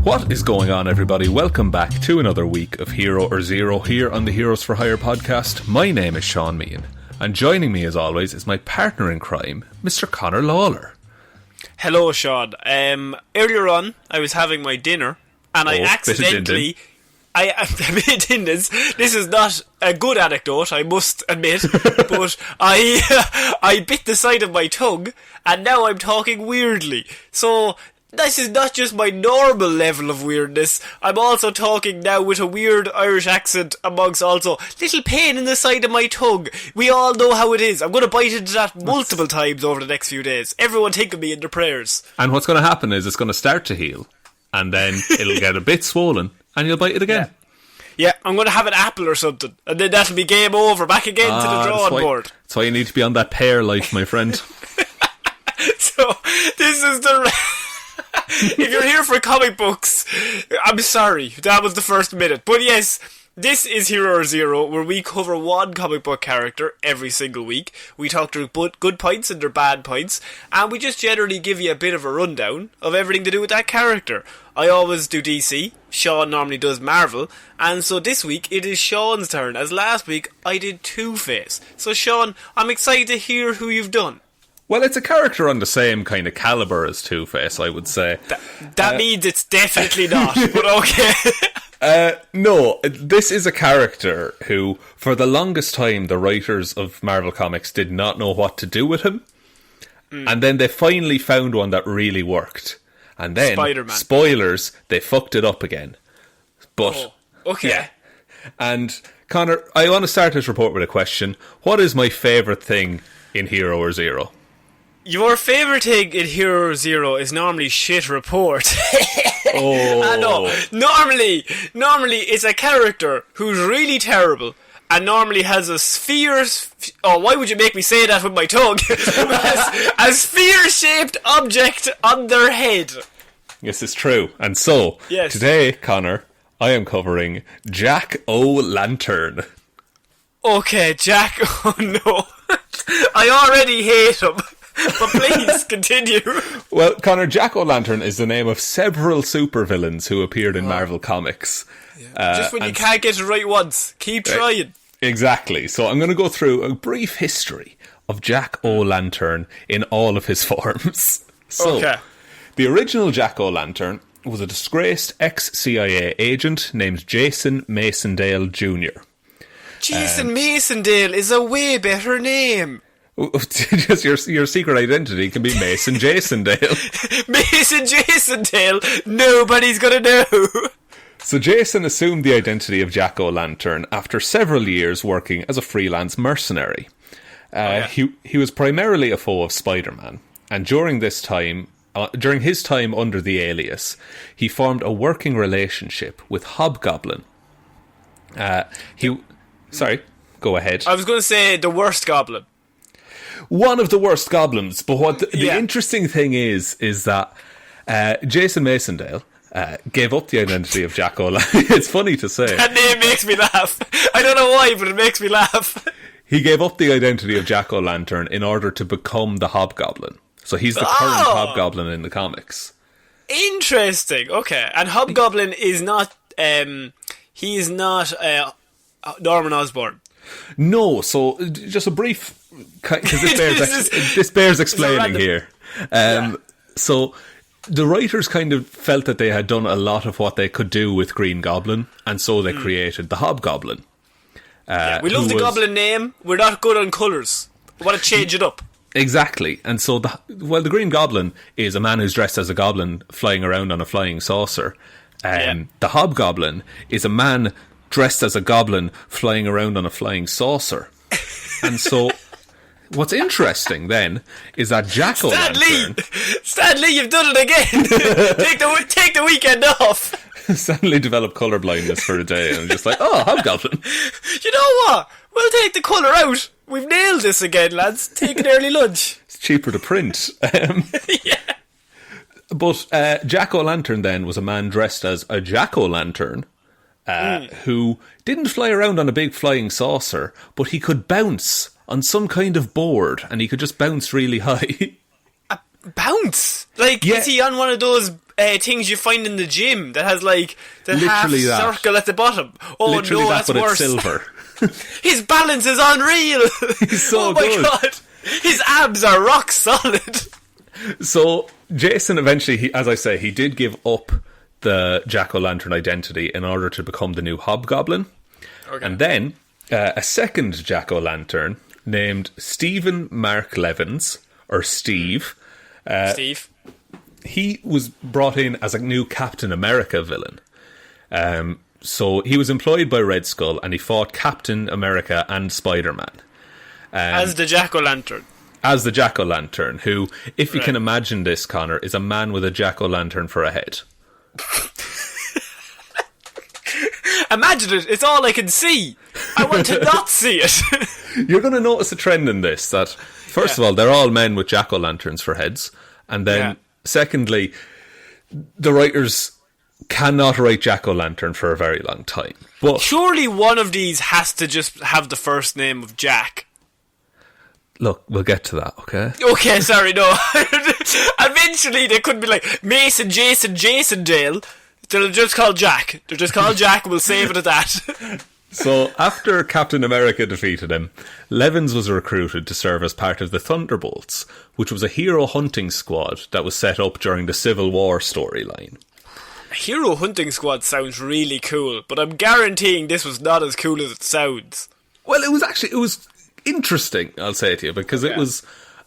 What is going on, everybody? Welcome back to another week of Hero or Zero here on the Heroes for Hire podcast. My name is Shaun Jamieson, and joining me as always is my partner in crime, Mr. Ciara Lawler. Hello, Shaun. Earlier on, I was having my dinner, and I accidentally... This is not a good anecdote, I must admit, but I bit the side of my tongue, and now I'm talking weirdly. So... this is not just my normal level of weirdness. I'm also talking now with a weird Irish accent amongst also little pain in the side of my tongue. We all know how it is. I'm going to bite into that multiple times over the next few days. Everyone think of me in their prayers. And what's going to happen is it's going to start to heal, and then it'll get a bit swollen, and you'll bite it again. Yeah, I'm going to have an apple or something, and then that'll be game over. Back again to the drawing board. That's why you need to be on that pear life, my friend. So, this is the... If you're here for comic books, I'm sorry, that was the first minute. But yes, this is Hero or Zero, where we cover one comic book character every single week. We talk their good points and their bad points, and we just generally give you a bit of a rundown of everything to do with that character. I always do DC, Shaun normally does Marvel, and so this week it is Shaun's turn, as last week I did Two-Face. So Shaun, I'm excited to hear who you've done. Well, it's a character on the same kind of calibre as Two-Face, I would say. That means it's definitely not, but okay. No, this is a character who, for the longest time, the writers of Marvel Comics did not know what to do with him. And then they finally found one that really worked. And then, Spider-Man. Spoilers, they fucked it up again. But, okay. Yeah. And, Connor, I want to start this report with a question. What is my favourite thing in Hero or Zero? Your favourite thing in Hero Zero is normally shit report. No, normally it's a character who's really terrible and normally has a why would you make me say that with my tongue? a sphere-shaped object on their head. This is true. And so, Today, Connor, I am covering Jack-O-Lantern. Okay, Jack, oh no. I already hate him. But please, continue. Well, Connor, Jack-O-Lantern is the name of several supervillains who appeared in Marvel Comics. Yeah. Just when you can't get it right once, keep trying. Exactly. So I'm going to go through a brief history of Jack-O-Lantern in all of his forms. So, The original Jack-O-Lantern was a disgraced ex-CIA agent named Jason Masondale Jr. Jason Masondale is a way better name. Just your secret identity can be Mason Jasondale. Mason Jasondale? Nobody's gonna know. So Jason assumed the identity of Jack-O-Lantern after several years working as a freelance mercenary. He was primarily a foe of Spider-Man, and during his time under the alias, he formed a working relationship with Hobgoblin. Sorry, go ahead. I was going to say the worst goblin. One of the worst goblins, but what the interesting thing is that Jason Masondale gave up the identity of Jack-O-Lantern. It's funny to say. That name makes me laugh. I don't know why, but it makes me laugh. He gave up the identity of Jack-O-Lantern in order to become the Hobgoblin. So he's the current Hobgoblin in the comics. Interesting. Okay, and Hobgoblin is not. He is not Norman Osborn. No, so just a brief, because this bears explaining here. So the writers kind of felt that they had done a lot of what they could do with Green Goblin, and so they created the Hobgoblin. We love the Goblin name. We're not good on colours. We want to change it up. Exactly, and so the Green Goblin is a man who's dressed as a goblin flying around on a flying saucer. The Hobgoblin is a man dressed as a goblin flying around on a flying saucer. And so what's interesting then is that Jack-O-Lantern... Stan Lee, you've done it again! take the weekend off! Stan Lee developed colour blindness for a day and just like, Hobgoblin. You know what? We'll take the colour out. We've nailed this again, lads. Take an early lunch. It's cheaper to print. But Jack-O-Lantern then was a man dressed as a Jack-O-Lantern who didn't fly around on a big flying saucer, but he could bounce on some kind of board, and he could just bounce really high. bounce? Like, Yeah. is he on one of those things you find in the gym that has like the half Literally that. circle at the bottom? Oh Literally no, that, that's but worse. it's silver. His balance is unreal. He's so oh my good. god, his abs are rock solid. So Jason eventually, as I say, he did give up the Jack-o'-lantern identity in order to become the new Hobgoblin. Okay. And then a second Jack-o'-lantern named Stephen Mark Levins, or Steve. Steve. He was brought in as a new Captain America villain. So he was employed by Red Skull, and he fought Captain America and Spider-Man. As the Jack-o'-lantern. As the Jack-o'-lantern, who, if you Right. can imagine this, Connor, is a man with a Jack-o'-lantern for a head. Imagine it, it's all I can see. I want to not see it. You're going to notice a trend in this, that, first of all, they're all men with Jack-o'-lanterns for heads, and then, secondly, the writers cannot write Jack-o'-lantern for a very long time. But Surely one of these has to just have the first name of Jack. look, we'll get to that, okay? Okay, sorry, no. Eventually they could be like Mason, Jason Dale. They're just called Jack. They're just called Jack, we'll save it at that. So, after Captain America defeated him, Levins was recruited to serve as part of the Thunderbolts, which was a hero hunting squad that was set up during the Civil War storyline. A hero hunting squad sounds really cool, but I'm guaranteeing this was not as cool as it sounds. Well, it was interesting, I'll say to you, because it was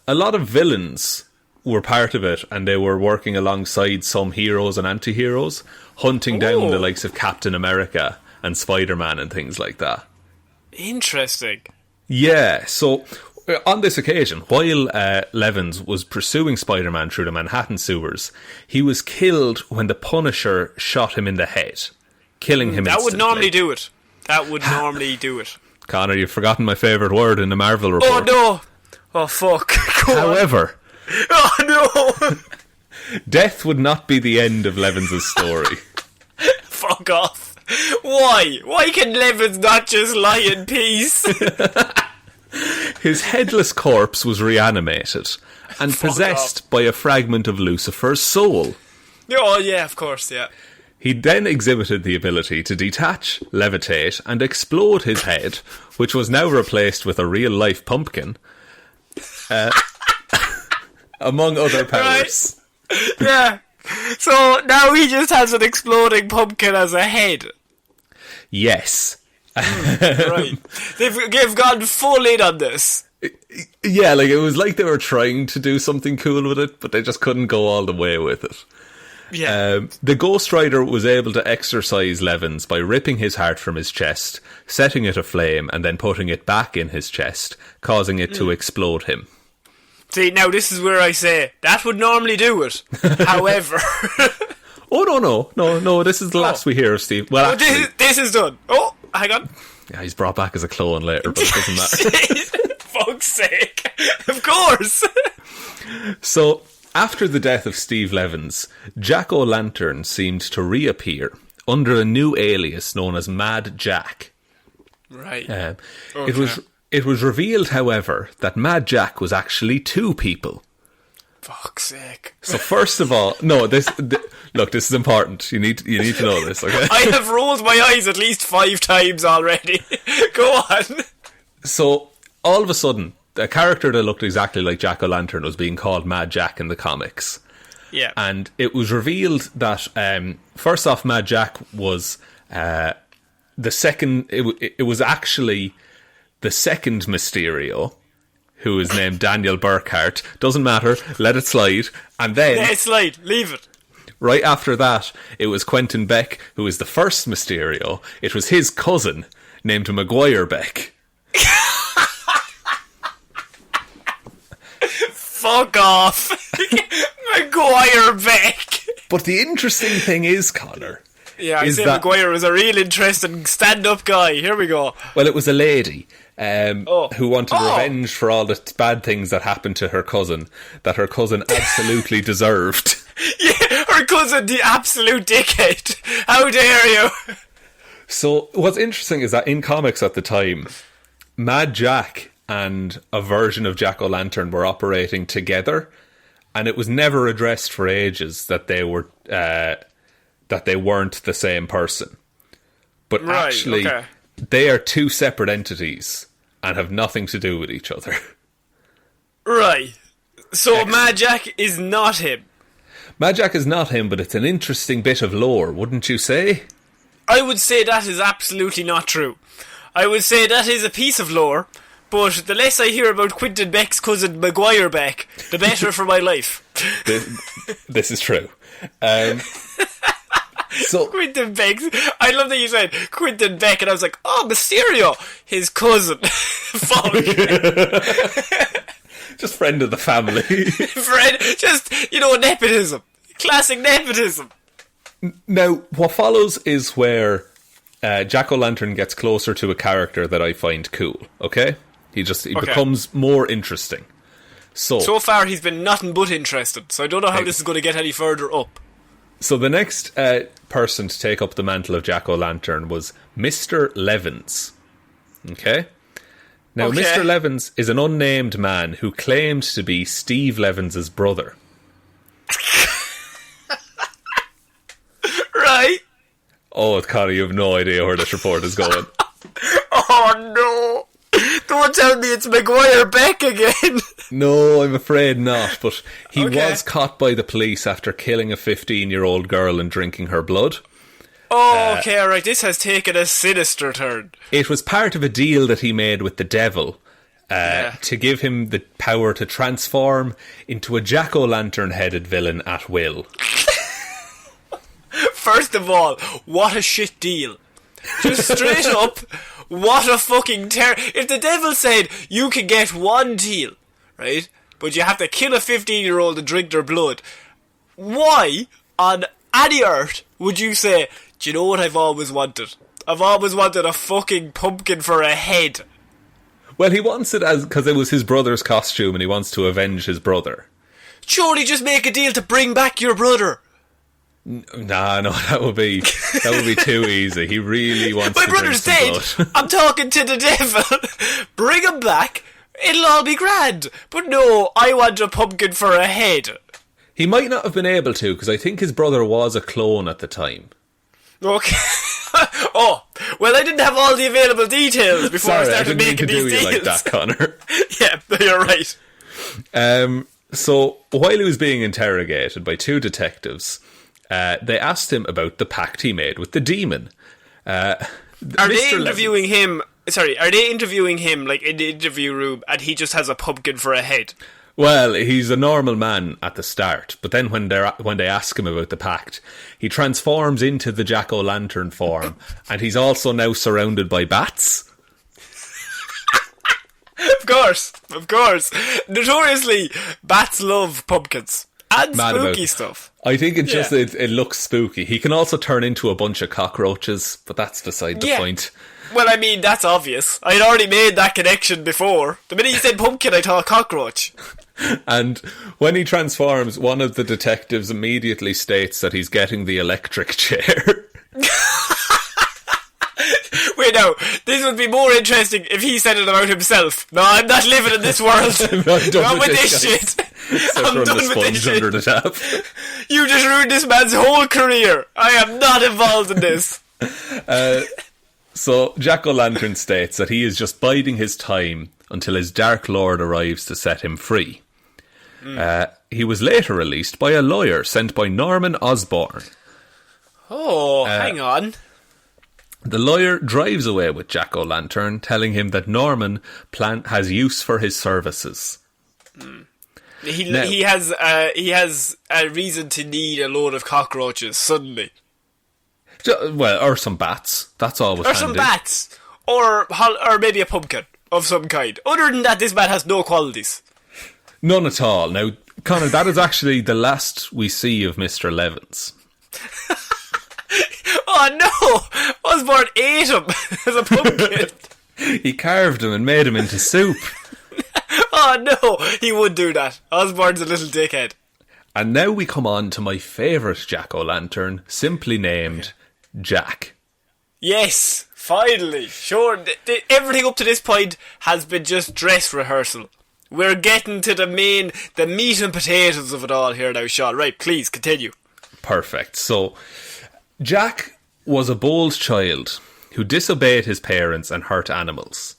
a lot of villains were part of it, and they were working alongside some heroes and anti-heroes, hunting down the likes of Captain America and Spider-Man and things like that. Interesting. Yeah, so on this occasion, while Levins was pursuing Spider-Man through the Manhattan sewers, he was killed when the Punisher shot him in the head, killing him That instantly. would normally do it. That would normally do it. Connor, you've forgotten my favourite word in the Marvel report. Oh no! Oh fuck. Go on. However, Oh no! death would not be the end of Levins' story. Fuck off. Why? Why can Levins not just lie in peace? His headless corpse was reanimated and possessed by a fragment of Lucifer's soul. Oh yeah, of course, yeah. He then exhibited the ability to detach, levitate, and explode his head, which was now replaced with a real-life pumpkin, among other powers. Right. Yeah. So now he just has an exploding pumpkin as a head. Yes. Right. They've gone full in on this. Yeah, like it was like they were trying to do something cool with it, but they just couldn't go all the way with it. Yeah. The Ghost Rider was able to exorcise Levins by ripping his heart from his chest, setting it aflame, and then putting it back in his chest, causing it to explode him. See, now this is where I say, that would normally do it. However... Oh, no, this is the last we hear of Steve. Well, actually, this is done. Oh, hang on. yeah, he's brought back as a clone later, but it doesn't matter. Fuck's sake. Of course. So, after the death of Steve Levins, Jack-o'-lantern seemed to reappear under a new alias known as Mad Jack. Right. It was revealed, however, that Mad Jack was actually two people. Fuck's sake. So first of all, look, this is important. You need to know this, okay? I have rolled my eyes at least 5 times already. Go on. So all of a sudden, a character that looked exactly like Jack-o'-lantern was being called Mad Jack in the comics. Yeah. And it was revealed that first off, Mad Jack was the second. It was actually the second Mysterio, who is named Daniel Burkhart. Doesn't matter. Let it slide. And then... Let it slide. Leave it. Right after that, it was Quentin Beck, who was the first Mysterio. It was his cousin, named Maguire Beck. Fuck off. Maguire Beck. But the interesting thing is, Connor... Yeah, I say Maguire was a real interesting stand-up guy. Here we go. Well, it was a lady who wanted revenge for all the bad things that happened to her cousin, that her cousin absolutely deserved. Yeah, her cousin, the absolute dickhead. How dare you? So, what's interesting is that in comics at the time, Mad Jack and a version of Jack-o'-lantern were operating together, and it was never addressed for ages that they weren't the same person. But actually, they are two separate entities and have nothing to do with each other. Right. So Mad Jack is not him. Mad Jack is not him, but it's an interesting bit of lore, wouldn't you say? I would say that is absolutely not true. I would say that is a piece of lore, but the less I hear about Quentin Beck's cousin Maguire Beck, the better for my life. This is true. So Quentin Beck, I love that you said Quentin Beck, and I was like, oh, Mysterio, his cousin. Fuck. Just friend of the family. Friend, just, nepotism. Classic nepotism. Now, what follows is where Jack-o'-lantern gets closer to a character that I find cool, okay? He becomes more interesting. So far he's been nothing but interested, so I don't know how this is going to get any further up. So the next person to take up the mantle of Jack-o'-lantern was Mr. Levins. Okay? Now, Mr. Levins is an unnamed man who claimed to be Steve Levins' brother. Right? Oh, Conor, you have no idea where this report is going. Oh, no. Don't tell me it's Maguire Beck again. No, I'm afraid not, but he was caught by the police after killing a 15-year-old girl and drinking her blood. Oh, okay, alright, this has taken a sinister turn. It was part of a deal that he made with the devil to give him the power to transform into a jack-o'-lantern-headed villain at will. First of all, what a shit deal. Just straight up, what a fucking if the devil said you can get one deal, right, but you have to kill a 15-year-old and drink their blood, why on any earth would you say, do you know what I've always wanted? I've always wanted a fucking pumpkin for a head. Well, he wants it because it was his brother's costume and he wants to avenge his brother. Surely just make a deal to bring back your brother. Nah, no, that would be too easy. He really wants My to drink brother's some dead. blood. I'm talking to the devil. Bring him back. It'll all be grand. But no, I want a pumpkin for a head. He might not have been able to, because I think his brother was a clone at the time. Okay. Oh, well, I didn't have all the available details before I started making these deals. Sorry, I didn't mean to do you like that, Connor. Yeah, you're right. So, while he was being interrogated by two detectives, they asked him about the pact he made with the demon. Are they interviewing him like in the interview room and he just has a pumpkin for a head? Well, he's a normal man at the start, but then when they ask him about the pact, he transforms into the jack-o'-lantern form, and he's also now surrounded by bats. Of course. Notoriously, bats love pumpkins. And spooky stuff. I think it looks spooky. He can also turn into a bunch of cockroaches, but that's beside the point. Well, I mean, that's obvious. I'd already made that connection before. The minute you said pumpkin, I thought cockroach. And when he transforms, one of the detectives immediately states that he's getting the electric chair. Wait, no. This would be more interesting if he said it about himself. No, I'm not living in this world. I'm done with this shit. I'm done with this shit. Under the tap. You just ruined this man's whole career. I am not involved in this. So, Jack-o'-lantern states that he is just biding his time until his Dark Lord arrives to set him free. He was later released by a lawyer sent by Norman Osborn. Oh, hang on. The lawyer drives away with Jack-o'-lantern, telling him that Norman has use for his services. He has a reason to need a load of cockroaches suddenly. Well, or some bats. That's always handy. Or some bats. Or maybe a pumpkin of some kind. Other than that, this man has no qualities. None at all. Now, Connor, that is actually the last we see of Mr. Levins. Oh no! Osborn ate him as a pumpkin. He carved him and made him into soup. Oh no! He would do that. Osborn's a little dickhead. And now we come on to my favourite Jack-o'-lantern, simply named Jack. Yes, finally. Sure, everything up to this point has been just dress rehearsal. We're getting to the meat and potatoes of it all here now, Shaun. Right, please, continue. Perfect. So, Jack was a bold child who disobeyed his parents and hurt animals.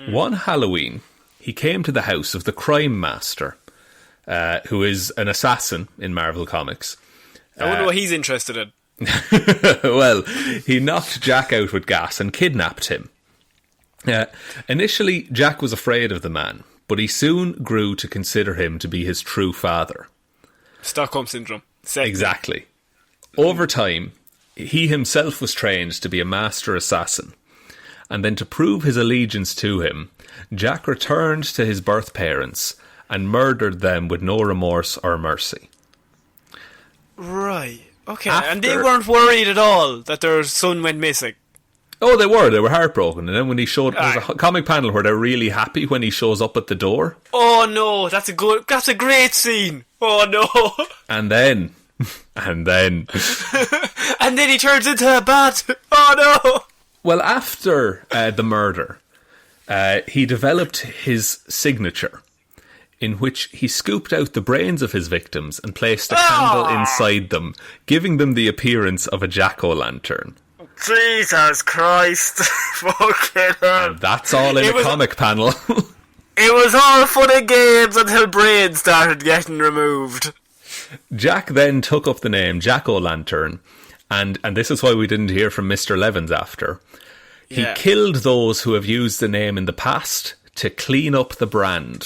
One Halloween, he came to the house of the crime master, who is an assassin in Marvel Comics. I wonder what he's interested in. Well, he knocked Jack out with gas and kidnapped him. Initially, Jack was afraid of the man, but he soon grew to consider him to be his true father. Stockholm Syndrome. Exactly. Over time, he himself was trained to be a master assassin. And then to prove his allegiance to him, Jack returned to his birth parents and murdered them with no remorse or mercy. Right. Okay. And they weren't worried at all that their son went missing. Oh, they were. They were heartbroken. And then when he showed... There's a comic panel where they're really happy when he shows up at the door. Oh, no. That's a great scene. Oh, no. And then... And then he turns into a bat. Oh, no. Well, after the murder, he developed his signature, in which he scooped out the brains of his victims and placed a candle inside them, giving them the appearance of a jack-o'-lantern. Jesus Christ. Fucking hell. And that's all in a comic panel. It was all fun and games until brains started getting removed. Jack then took up the name Jack-o'-lantern, and this is why we didn't hear from Mr. Levins after. He killed those who have used the name in the past to clean up the brand.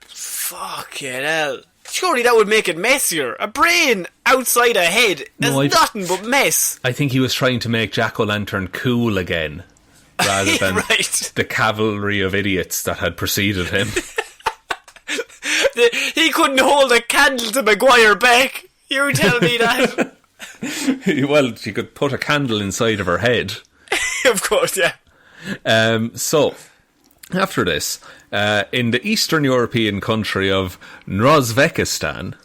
Fucking hell. Surely that would make it messier. A brain outside a head is nothing but mess. I think he was trying to make Jack-o'-lantern cool again, rather than the cavalry of idiots that had preceded him. He couldn't hold a candle to Maguire Beck. You tell me that. Well, she could put a candle inside of her head. Of course, yeah. So, after this, in the Eastern European country of Uzbekistan...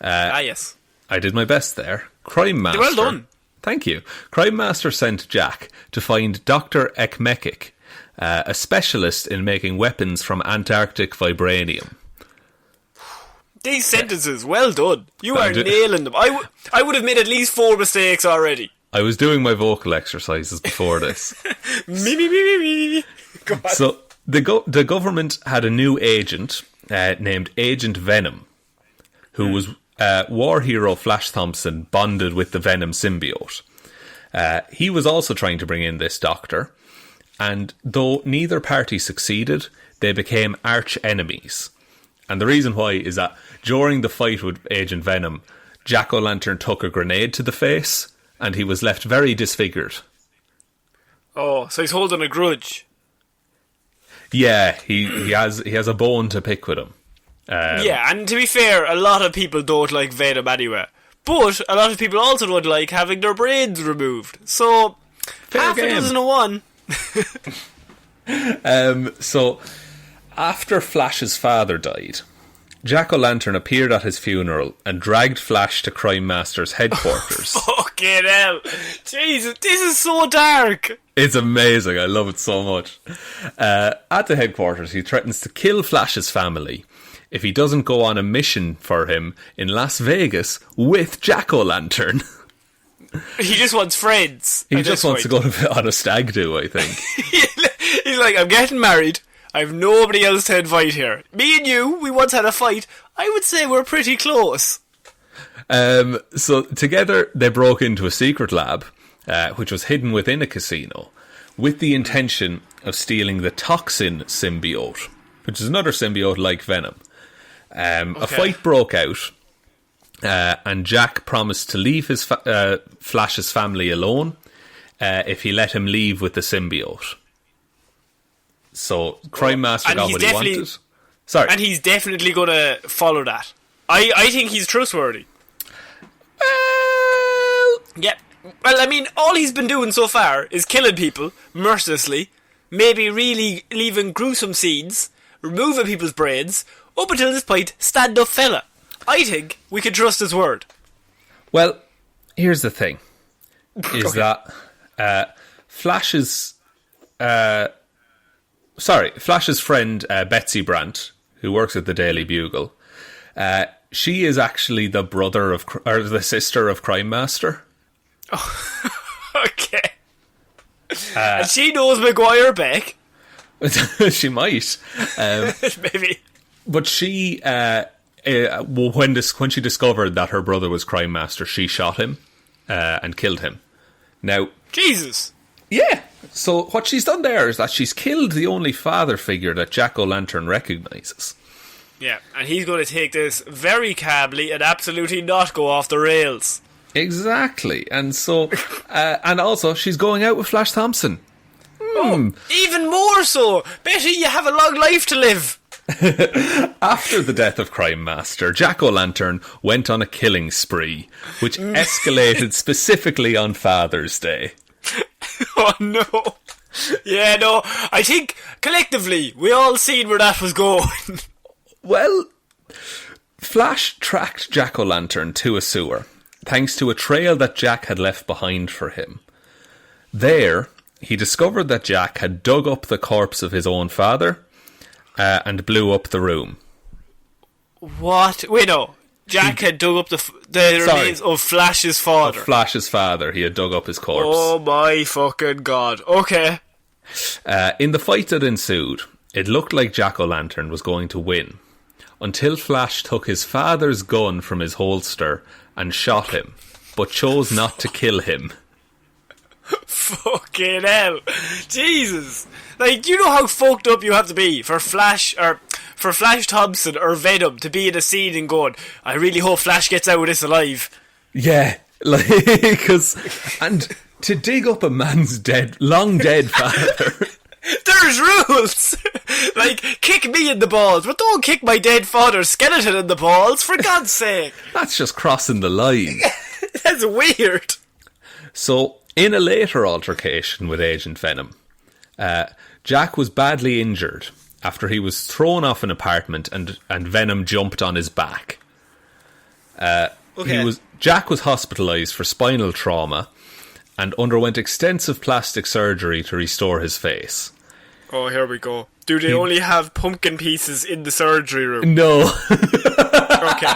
yes. I did my best there. Crime Master... Well done. Thank you. Crime Master sent Jack to find Dr. Ekmekik, a specialist in making weapons from Antarctic vibranium. These sentences, well done. You are nailing them. I would have made at least 4 mistakes already. I was doing my vocal exercises before this. Me. Go on. So, the government had a new agent named Agent Venom, who was war hero Flash Thompson bonded with the Venom symbiote. He was also trying to bring in this doctor, and though neither party succeeded, they became arch enemies. And the reason why is that during the fight with Agent Venom, Jack-o'-lantern took a grenade to the face, and he was left very disfigured. Oh, so he's holding a grudge. Yeah, he has a bone to pick with him. Yeah, and to be fair, a lot of people don't like Venom anyway. But a lot of people also don't like having their brains removed. So, half a dozen of one. So, after Flash's father died, Jack-o'-lantern appeared at his funeral and dragged Flash to Crime Master's headquarters. Fucking hell. Jesus, this is so dark. It's amazing. I love it so much. At the headquarters, he threatens to kill Flash's family if he doesn't go on a mission for him in Las Vegas with Jack-o'-lantern. He just wants friends. He just wants to go on a stag do, I think. He's like, I'm getting married. I have nobody else to invite here. Me and you, we once had a fight. I would say we're pretty close. So together they broke into a secret lab, which was hidden within a casino, with the intention of stealing the toxin symbiote, which is another symbiote like Venom. A fight broke out, and Jack promised to leave his Flash's family alone if he let him leave with the symbiote. So, Crime Master got what he wanted. Sorry. And he's definitely going to follow that. I think he's trustworthy. Yeah. Well, I mean, all he's been doing so far is killing people mercilessly, maybe really leaving gruesome scenes, removing people's brains, up until this point, stand-up fella. I think we can trust his word. Well, here's the thing. Is that Flash's friend, Betsy Brandt, who works at the Daily Bugle. She is actually the the sister of Crime Master. Oh, okay. And she knows Maguire Beck. She might. Maybe. But she, when she discovered that her brother was Crime Master, she shot him and killed him. Now, Jesus. Yeah. So what she's done there is that she's killed the only father figure that Jack-o'-lantern recognises. Yeah, and he's going to take this very calmly and absolutely not go off the rails. Exactly. And so, and also, she's going out with Flash Thompson. Oh, even more so. Betty, you have a long life to live. After the death of Crime Master, Jack-o'-lantern went on a killing spree, which escalated specifically on Father's Day. Oh no. Yeah, no, I think collectively we all seen where that was going. Well, Flash tracked Jack-o'-lantern to a sewer, thanks to a trail that Jack had left behind for him. There, he discovered that Jack had dug up the corpse of his own father and blew up the room. What? Wait, no. Jack had dug up the remains of Flash's father. Of Flash's father. He had dug up his corpse. Oh my fucking god. Okay. In the fight that ensued, it looked like Jack-o'-lantern was going to win, until Flash took his father's gun from his holster and shot him, but chose not to kill him. Fucking hell. Jesus. Like, do you know how fucked up you have to be for Flash Thompson or Venom to be in a scene and going, I really hope Flash gets out of this alive? Yeah, like, and to dig up a man's long dead father. There's rules! Like, kick me in the balls, but don't kick my dead father's skeleton in the balls, for God's sake. That's just crossing the line. That's weird. So, in a later altercation with Agent Venom, Jack was badly injured after he was thrown off an apartment and Venom jumped on his back. Jack was hospitalised for spinal trauma and underwent extensive plastic surgery to restore his face. Oh, here we go. Do they only have pumpkin pieces in the surgery room? No. Okay.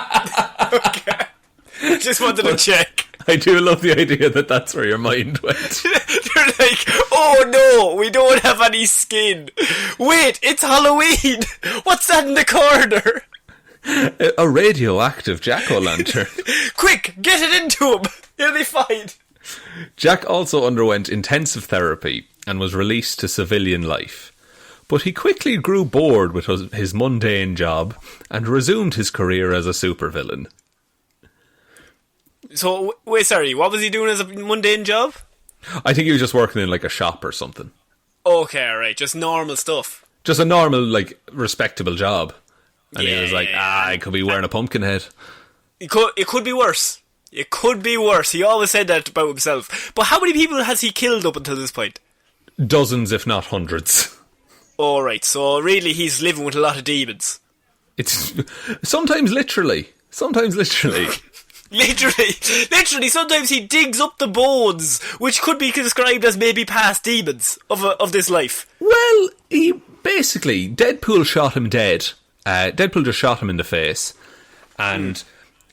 Just wanted to check. I do love the idea that that's where your mind went. They're like, oh no, we don't have any skin. Wait, it's Halloween. What's that in the corner? A radioactive jack-o'-lantern. Quick, get it into him. He'll be fine. Jack also underwent intensive therapy and was released to civilian life. But he quickly grew bored with his mundane job and resumed his career as a supervillain. So, wait, sorry, what was he doing as a mundane job? I think he was just working in like a shop or something. Okay, alright, just normal stuff. Just a normal, like, respectable job. And he was like, yeah. I could be wearing a pumpkin head. It could be worse. It could be worse. He always said that about himself. But how many people has he killed up until this point? Dozens, if not hundreds. Alright, so really he's living with a lot of demons. It's sometimes literally. Literally, sometimes he digs up the bones, which could be described as maybe past demons of this life. Well, he basically, Deadpool shot him dead. Deadpool just shot him in the face. And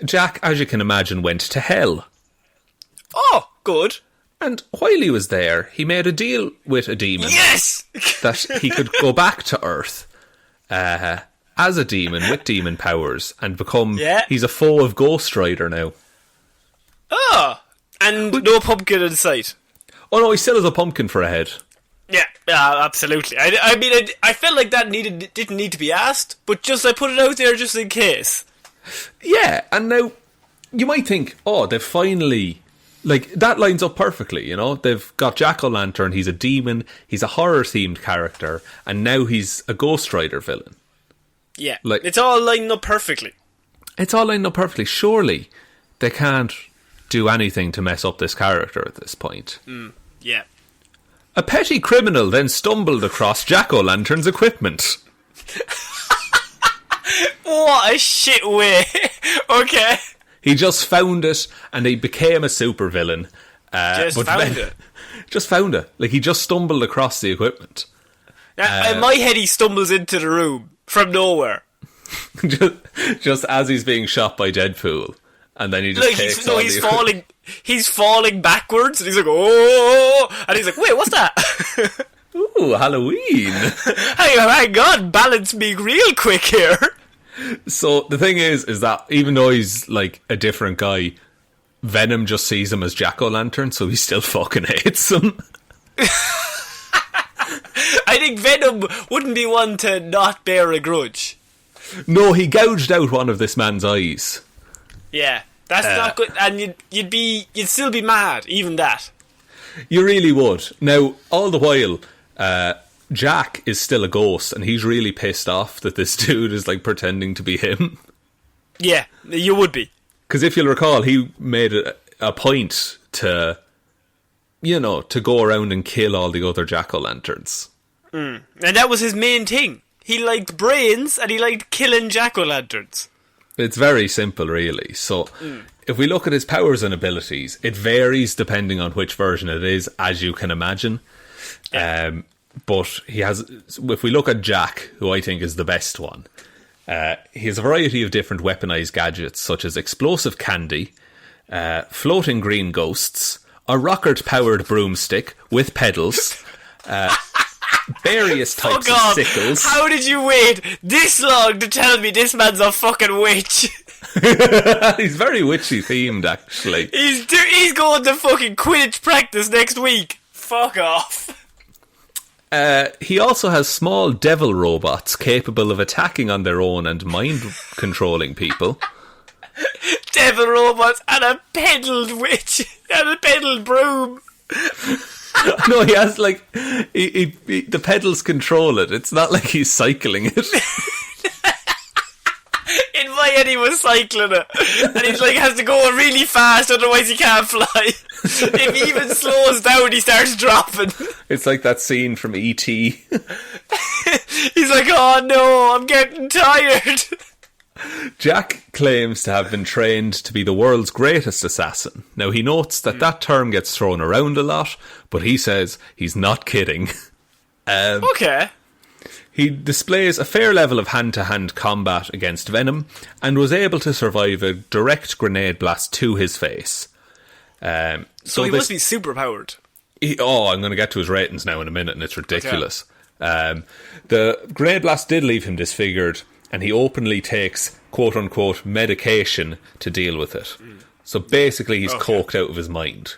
Jack, as you can imagine, went to hell. Oh, good. And while he was there, he made a deal with a demon. Yes! That he could go back to Earth as a demon with demon powers and become... Yeah. He's a foe of Ghost Rider now. Oh! And no pumpkin in sight. Oh no, he still has a pumpkin for a head. Yeah, absolutely. I mean, I felt like that didn't need to be asked, but just I put it out there just in case. Yeah, and now you might think, oh, they've finally... Like, that lines up perfectly, you know? They've got Jack-o'-lantern, he's a demon, he's a horror-themed character, and now he's a Ghost Rider villain. Yeah, like, it's all lined up perfectly. Surely they can't do anything to mess up this character at this point. Yeah. A petty criminal then stumbled across Jack-o'-lantern's equipment. What a shit way. Okay. He just found it, and he became a supervillain. Just found it. Like, he just stumbled across the equipment. Now, in my head, he stumbles into the room from nowhere. just as he's being shot by Deadpool, and then he just takes he's falling. He's falling backwards, and he's like, oh, and he's like, wait, what's that? Ooh, Halloween. Hey, hang on, balance me real quick here. So the thing is that even though he's like a different guy, Venom just sees him as Jack-o'-lantern, so he still fucking hates him. I think Venom wouldn't be one to not bear a grudge. No, he gouged out one of this man's eyes. Yeah, that's not good, and you'd still be mad, even that. You really would. Now, all the while, Jack is still a ghost, and he's really pissed off that this dude is like pretending to be him. Yeah, you would be. Because if you'll recall, he made a point to, to go around and kill all the other jack-o'-lanterns. And that was his main thing. He liked brains, and he liked killing jack-o'-lanterns. It's very simple, really. So, if we look at his powers and abilities, it varies depending on which version it is, as you can imagine. Yeah. But he has, if we look at Jack, who I think is the best one, he has a variety of different weaponized gadgets, such as explosive candy, floating green ghosts, a rocket-powered broomstick with pedals, various types of sickles. How did you wait this long to tell me this man's a fucking witch? He's very witchy themed, actually. He's going to fucking Quidditch practice next week. Fuck off. He also has small devil robots capable of attacking on their own and mind-controlling people. Devil robots and a pedalled witch and a pedalled broom. No, he has like the pedals control it. It's not like he's cycling it. In my head, he was cycling it, and he's like has to go really fast, otherwise he can't fly. If he even slows down, he starts dropping. It's like that scene from E.T. He's like, "Oh no, I'm getting tired." Jack claims to have been trained to be the world's greatest assassin. Now, he notes that term gets thrown around a lot, but he says he's not kidding. Okay. He displays a fair level of hand-to-hand combat against Venom and was able to survive a direct grenade blast to his face. So he must be super-powered. I'm going to get to his ratings now in a minute, and it's ridiculous. Okay. The grenade blast did leave him disfigured, and he openly takes quote-unquote medication to deal with it. So basically he's coked out of his mind.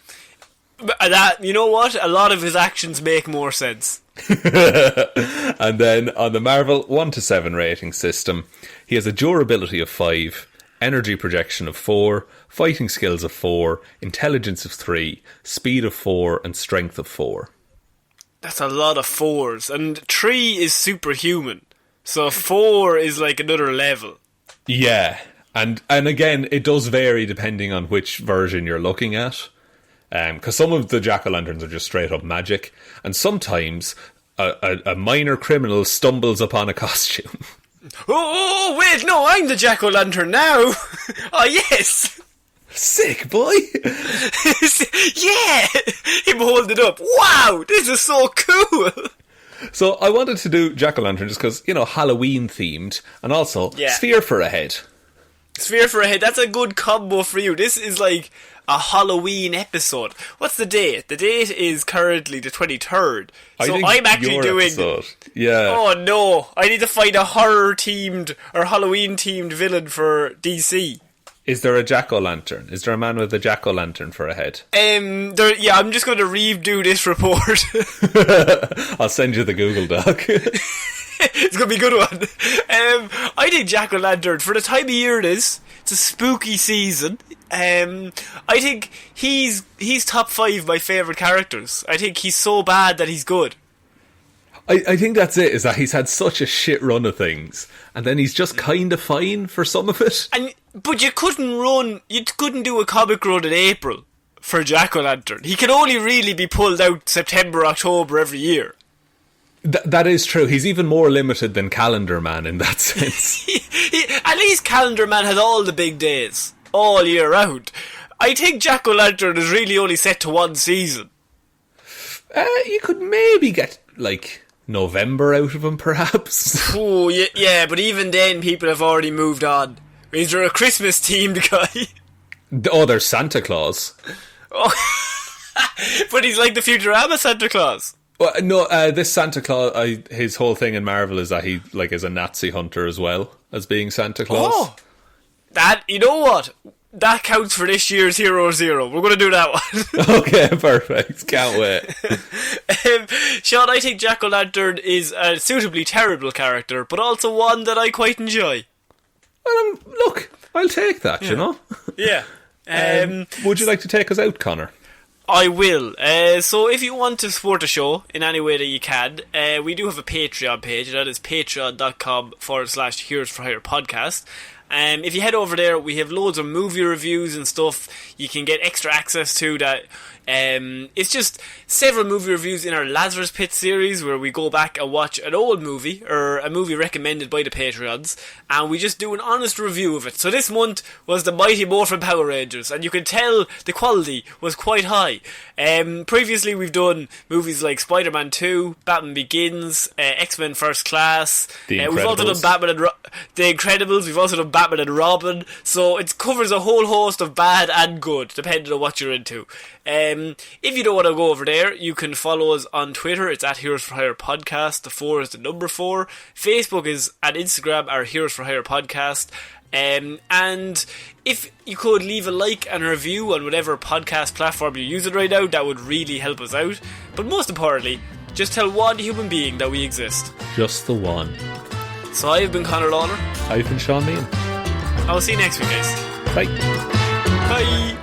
But that, you know what? A lot of his actions make more sense. And then on the Marvel 1 to 7 rating system, he has a durability of 5, energy projection of 4, fighting skills of 4, intelligence of 3, speed of 4, and strength of 4. That's a lot of 4s. And 3 is superhuman. So 4 is like another level. Yeah. And again, it does vary depending on which version you're looking at. Because some of the jack-o'-lanterns are just straight up magic. And sometimes a minor criminal stumbles upon a costume. Oh, wait, no, I'm the jack-o'-lantern now. Oh, yes. Sick, boy. Yeah. Him holding it up. Wow, this is so cool. So I wanted to do jack-o'-lantern just because, Halloween themed, and also sphere for a head. Sphere for a head, that's a good combo for you. This is like a Halloween episode. What's the date? The date is currently the 23rd. So I'm actually doing... Episode. Yeah. Oh no, I need to find a horror-themed or Halloween-themed villain for DC. Is there a jack-o'-lantern? Is there a man with a jack-o'-lantern for a head? I'm just going to redo this report. I'll send you the Google Doc. It's going to be a good one. I think jack-o'-lantern, for the time of year it is, it's a spooky season. I think he's top 5 my favourite characters. I think he's so bad that he's good. I think that's it, is that he's had such a shit run of things, and then he's just kind of fine for some of it. But you couldn't do a comic run in April for Jack-o'-lantern. He can only really be pulled out September, October every year. That is true. He's even more limited than Calendar Man in that sense. At least Calendar Man has all the big days, all year round. I think Jack-o'-lantern is really only set to one season. You could maybe get, November out of him, perhaps. Oh, yeah, but even then, people have already moved on. Is there a Christmas themed guy? Oh, there's Santa Claus. Oh. But he's like the Futurama Santa Claus. Well, no, this Santa Claus, his whole thing in Marvel is that he like is a Nazi hunter as well as being Santa Claus. Oh, that, you know what? That counts for this year's Hero Zero. We're going to do that one. Okay, perfect. Can't wait. Shaun, I think Jack-O-Lantern is a suitably terrible character, but also one that I quite enjoy. Well, look, I'll take that, you know? Yeah. Would you like to take us out, Connor? I will. So if you want to support the show in any way that you can, we do have a Patreon page. That is patreon.com/Heroes for Hire podcast. If you head over there, we have loads of movie reviews and stuff you can get extra access to that. It's just several movie reviews in our Lazarus Pit series where we go back and watch an old movie or a movie recommended by the Patreons and we just do an honest review of it. So this month was the Mighty Morphin Power Rangers and you can tell the quality was quite high. Previously we've done movies like Spider-Man 2, Batman Begins, X-Men First Class. We've also done The Incredibles. We've also done Batman and Robin. So it covers a whole host of bad and good depending on what you're into. If you don't want to go over there, you can follow us on Twitter. It's at Heroes for Hire Podcast. The 4 is the number 4. Facebook is and Instagram are Heroes for Hire Podcast. And if you could leave a like and a review on whatever podcast platform you're using right now, that would really help us out. But most importantly, just tell one human being that we exist. Just the one. So I've been Conor Lawler. I've been Shaun Meehan. I'll see you next week, guys. Bye. Bye.